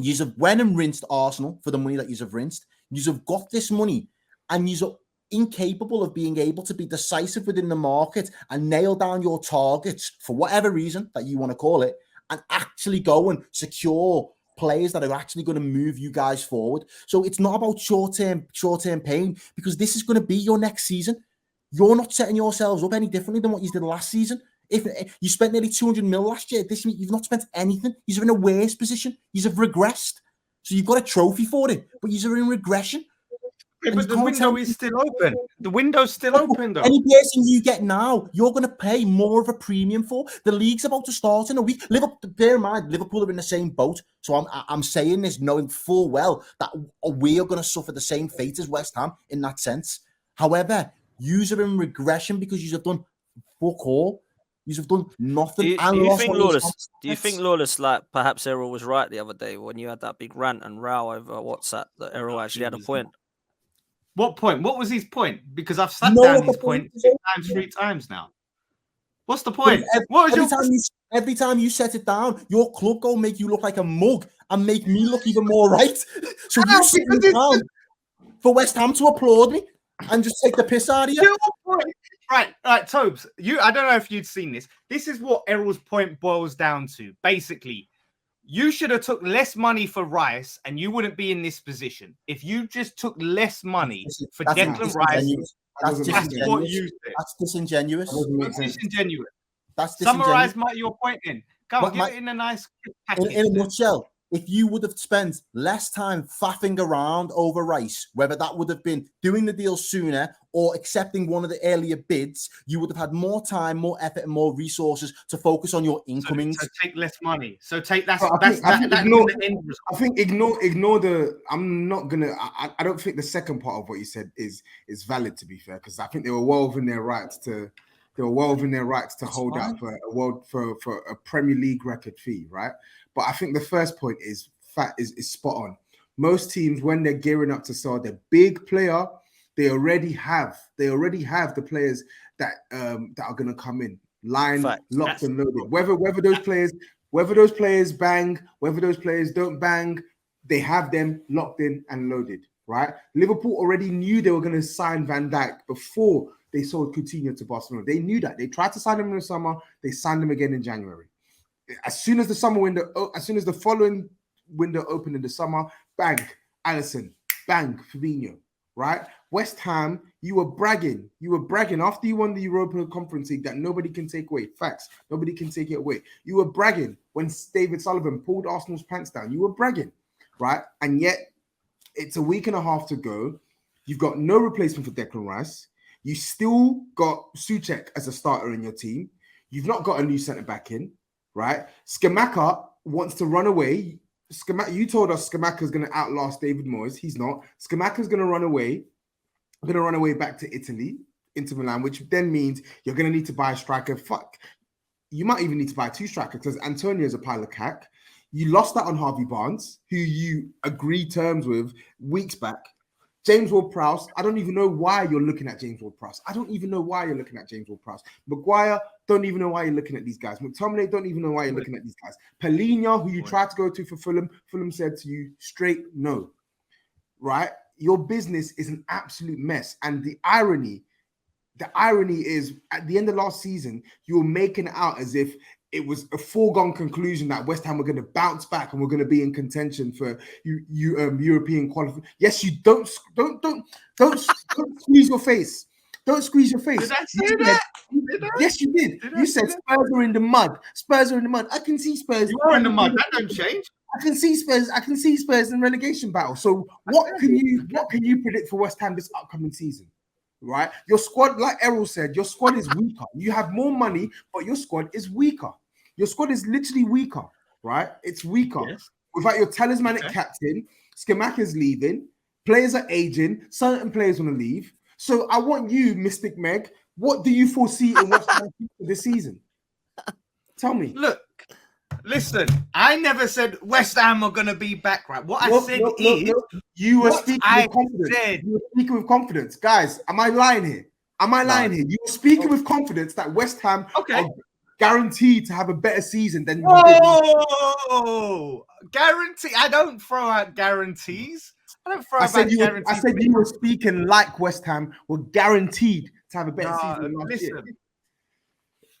You've went and rinsed Arsenal for the money that you've rinsed. You've got this money, and you're incapable of being able to be decisive within the market and nail down your targets for whatever reason that you want to call it, and actually go and secure players that are actually going to move you guys forward. So it's not about short-term pain, because this is going to be your next season. You're not setting yourselves up any differently than what you did last season. If you spent nearly 200 mil last year, this week you've not spent anything. You're in a worse position. You've regressed. So you've got a trophy for it, but you're in regression. Yeah, but the window is still open. The window's still open, though. Any person you get now, you're going to pay more of a premium for. The league's about to start in a week. Bear in mind, Liverpool are in the same boat. So I'm saying this knowing full well that we are going to suffer the same fate as West Ham in that sense. However, yous are in regression because yous have done fuck all. Yous have done nothing. Do you think Lawless, like perhaps Errol was right the other day when you had that big rant and row over WhatsApp that Errol actually had a point? What point? What was his point? Because I've sat down his point 3 times now. What's the point? Every time you set it down, your club go make you look like a mug and make me look even more right. So you sit me down for West Ham to applaud me and just take the piss out of you. Right, Tobs. I don't know if you'd seen this. This is what Errol's point boils down to. Basically, you should have took less money for Rice and you wouldn't be in this position. If you just took less money for Declan Rice, that's what you said. That's disingenuous. That's summarize your point in. Come on, give it in a nice package. In a nutshell, if you would have spent less time faffing around over Rice, whether that would have been doing the deal sooner or accepting one of the earlier bids, you would have had more time, more effort, and more resources to focus on your incomings. So take less money. So take I think ignore the. I'm not gonna. I don't think the second part of what you said is valid, to be fair, because I think they were well within their rights to. They were well within their rights to hold out for a Premier League record fee, right? But I think the first point is spot on. Most teams, when they're gearing up to sell their big player, they already have the players that are going to come in, locked and loaded. Whether those players bang, whether those players don't bang, they have them locked in and loaded, right? Liverpool already knew they were going to sign Van Dijk before they sold Coutinho to Barcelona. They knew that. They tried to sign him in the summer. They signed him again in January. As soon as the following window opened in the summer, bang, Alisson, bang, Fabinho, right? West Ham, you were bragging after you won the Europa Conference League that nobody can take away. Facts. Nobody can take it away. You were bragging when David Sullivan pulled Arsenal's pants down. You were bragging, right? And yet, it's a week and a half to go. You've got no replacement for Declan Rice. You still got Souček as a starter in your team. You've not got a new centre-back in, right? Scamacca wants to run away. You told us Scamacca's going to outlast David Moyes. He's not. Scamacca's going to run away. Back to Italy, Inter Milan, which then means you're going to need to buy a striker. You might even need to buy 2 strikers because Antonio is a pile of cack. You lost that on Harvey Barnes, who you agreed terms with weeks back. James Ward-Prowse, I don't even know why you're looking at James Ward-Prowse. Maguire, don't even know why you're looking at these guys. McTominay, don't even know why you're looking at these guys. Palhinha, who you tried to go to for Fulham said to you straight no, right? Your business is an absolute mess. And the irony is at the end of last season, you were making it out as if it was a foregone conclusion that West Ham were going to bounce back and we're going to be in contention for European qualification. Yes, you don't squeeze your face. Don't squeeze your face. Did I say that? Yes, you did. You said Spurs are in the mud. I can see Spurs. You are in the mud. That don't change. I can see Spurs in relegation battle. So what can you predict for West Ham this upcoming season? Right? Your squad, like Errol said, your squad is weaker. You have more money, but your squad is weaker. Your squad is literally weaker, right? It's weaker. Yes. Without your talismanic captain, Scamacca's leaving, players are aging, certain players want to leave. So I want you, Mystic Meg, what do you foresee in West Ham for this season? Tell me. Look, listen, I never said West Ham are going to be back, right? What I said is... You were speaking with confidence. You were speaking with confidence. Guys, am I lying here? You were speaking with confidence that West Ham... Okay. guaranteed to have a better season than you did. Oh, guarantee. I don't throw out guarantees. I don't throw out guarantees. I said you were speaking like West Ham were guaranteed to have a better season than last year.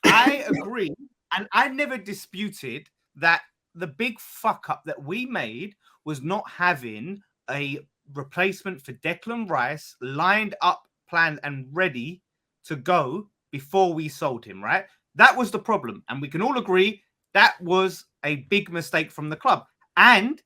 I agree, and I never disputed that the big fuck up that we made was not having a replacement for Declan Rice lined up, planned, and ready to go before we sold him, right? That was the problem. And we can all agree that was a big mistake from the club. And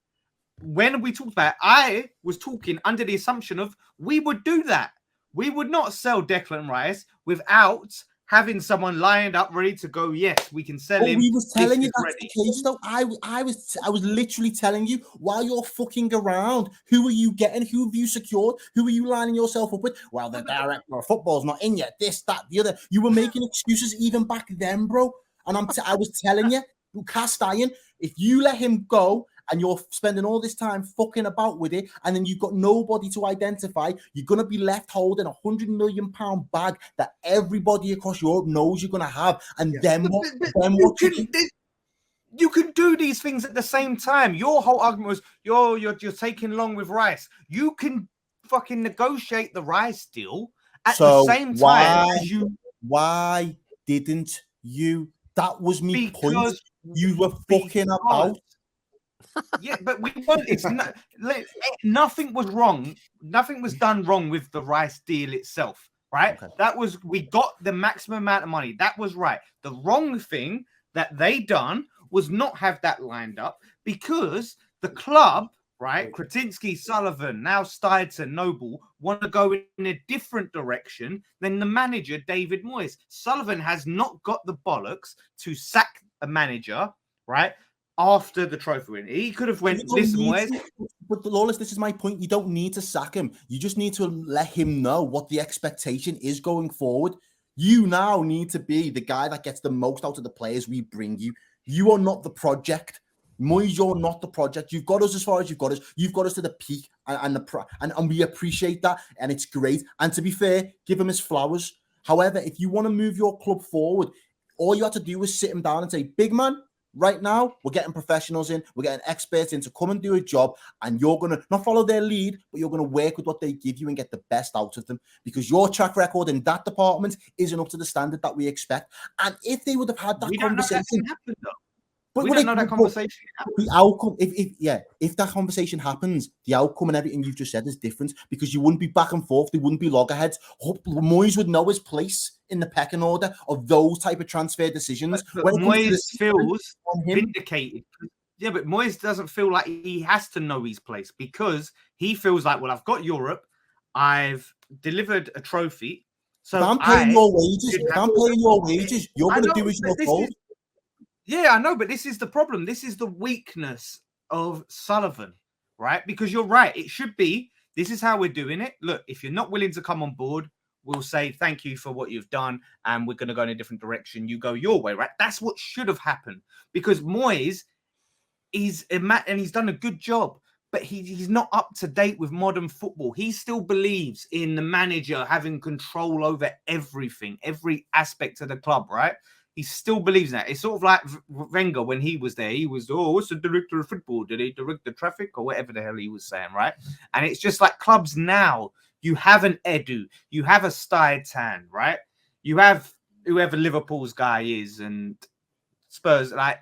when we talked about it, I was talking under the assumption of we would do that. We would not sell Declan Rice without having someone lined up ready to go. Yes, we can sell him. We was telling you that's the case, though. I was literally telling you while you're fucking around. Who are you getting? Who have you secured? Who are you lining yourself up with? Well, the director of football's not in yet. This, that, the other. You were making excuses even back then, bro. And I was telling you, cast iron. If you let him go and you're spending all this time fucking about with it, and then you've got nobody to identify, you're going to be left holding £100 million bag that everybody across Europe knows you're going to have. And then what? You can do these things at the same time. Your whole argument was you're taking long with Rice. You can fucking negotiate the Rice deal at the same time as you. Why didn't you? That was me point. You were fucking about. Yeah, but we weren't. Nothing was wrong. Nothing was done wrong with the Rice deal itself, right? Okay. We got the maximum amount of money. That was right. The wrong thing that they done was not have that lined up because the club, right? Kretinsky, Sullivan, now Steidson, Noble want to go in a different direction than the manager, David Moyes. Sullivan has not got the bollocks to sack a manager, right? After the trophy win, he could have went. Listen, Moyes. But Lawless, this is my point. You don't need to sack him. You just need to let him know what the expectation is going forward. You now need to be the guy that gets the most out of the players we bring you. You are not the project. Moyes, you're not the project. You've got us as far as you've got us. You've got us to the peak, and we appreciate that, and it's great. And to be fair, give him his flowers. However, if you want to move your club forward, all you have to do is sit him down and say, "Big man, right now, we're getting professionals in, we're getting experts in to come and do a job, and you're going to not follow their lead, but you're going to work with what they give you and get the best out of them, because your track record in that department isn't up to the standard that we expect." And if they would have had that conversation, we don't know that conversation. The outcome, if that conversation happens, the outcome and everything you've just said is different, because you wouldn't be back and forth. They wouldn't be loggerheads. Moyes would know his place in the pecking order of those type of transfer decisions. But Moyes feels vindicated. Yeah, but Moyes doesn't feel like he has to know his place, because he feels like, well, I've got Europe, I've delivered a trophy. So if I'm paying your wages, you're going to do as you're told. Yeah, I know, but this is the problem. This is the weakness of Sullivan, right? Because you're right. It should be, this is how we're doing it. Look, if you're not willing to come on board, we'll say thank you for what you've done, and we're going to go in a different direction. You go your way, right? That's what should have happened, because Moyes he's done a good job, but he's not up to date with modern football. He still believes in the manager having control over everything, every aspect of the club, right? He still believes in that. It's sort of like Wenger when he was there. He was, what's the director of football? Did he direct the traffic or whatever the hell he was saying, right? And it's just like clubs now. You have an Edu. You have a Steidson, right? You have whoever Liverpool's guy is, and Spurs. Like,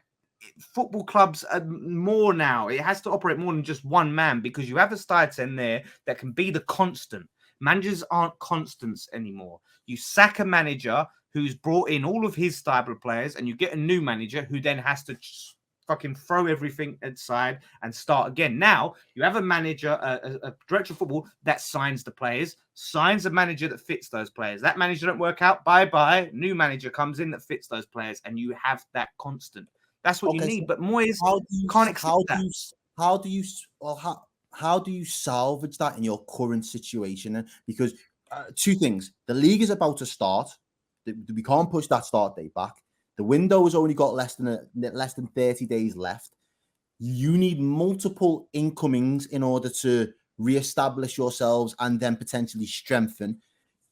football clubs are more now. It has to operate more than just one man, because you have a Steidson there that can be the constant. Managers aren't constants anymore. You sack a manager who's brought in all of his style of players, and you get a new manager who then has to fucking throw everything aside and start again. Now, you have a manager, a director of football that signs the players, signs a manager that fits those players. That manager don't work out, bye-bye. New manager comes in that fits those players, and you have that constant. That's what you need. But Moyes can't accept that. How do you salvage that in your current situation? Because two things. The league is about to start. We can't push that start date back. The window has only got less than 30 days left. You need multiple incomings in order to reestablish yourselves and then potentially strengthen.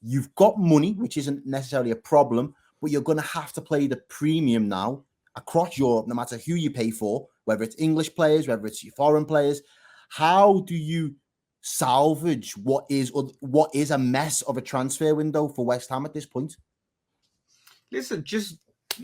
You've got money, which isn't necessarily a problem, but you're going to have to play the premium now across Europe, no matter who you pay for, whether it's English players, whether it's your foreign players. How do you salvage what is a mess of a transfer window for West Ham at this point? Listen, just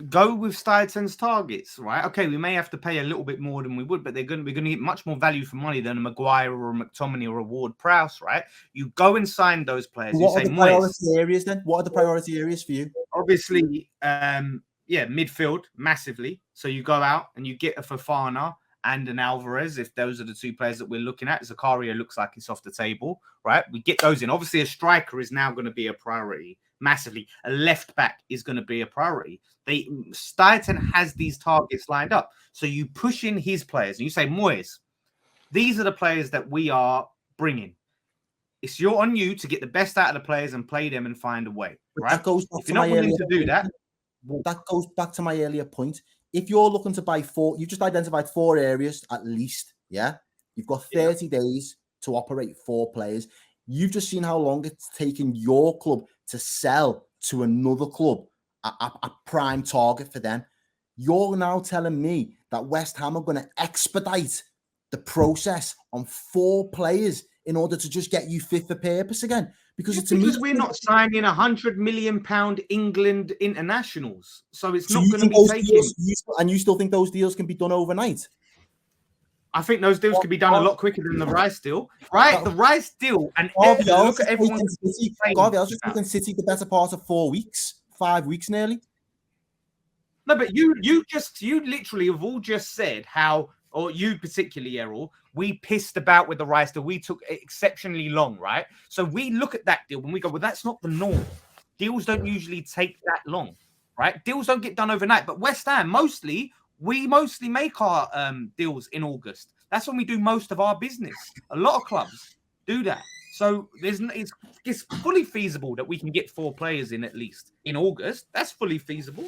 go with Stuyten's targets, right? Okay, we may have to pay a little bit more than we would, but we're going to get much more value for money than a Maguire or a McTominay or a Ward-Prowse, right? You go and sign those players. What are the priority areas then? What are the priority areas for you? Obviously, midfield massively. So you go out and you get a Fofana and an Alvarez, if those are the two players that we're looking at. Zakaria looks like it's off the table, right? We get those in. Obviously, a striker is now going to be a priority massively. A left back is going to be a priority. Stuyten has these targets lined up. So you push in his players and you say, Moyes, these are the players that we are bringing. It's on you to get the best out of the players and play them and find a way, right? That goes back if you're not willing to do that, that goes back to my earlier point. If you're looking to buy you've just identified 4 areas at least, yeah? You've got 30 days to operate 4 players. You've just seen how long it's taken your club to sell to another club a prime target for them. You're now telling me that West Ham are going to expedite the process on 4 players in order to just get you fit for purpose again? Because we're not signing £100 million England internationals, so it's not going to be taken. And you still think those deals can be done overnight? I think those deals could be done a lot quicker than the Rice deal, right? The Rice deal, and look at everyone. Garvey, I was just thinking City the better part of 4 weeks, 5 weeks nearly. No, but you literally have all just said how, or you particularly, Errol, we pissed about with the Rice deal. We took exceptionally long, right? So we look at that deal and we go, well, that's not the norm. Deals don't usually take that long, right? Deals don't get done overnight. But West Ham, we mostly make our deals in August. That's when we do most of our business. A lot of clubs do that. So it's fully feasible that we can get 4 players in at least in August. That's fully feasible.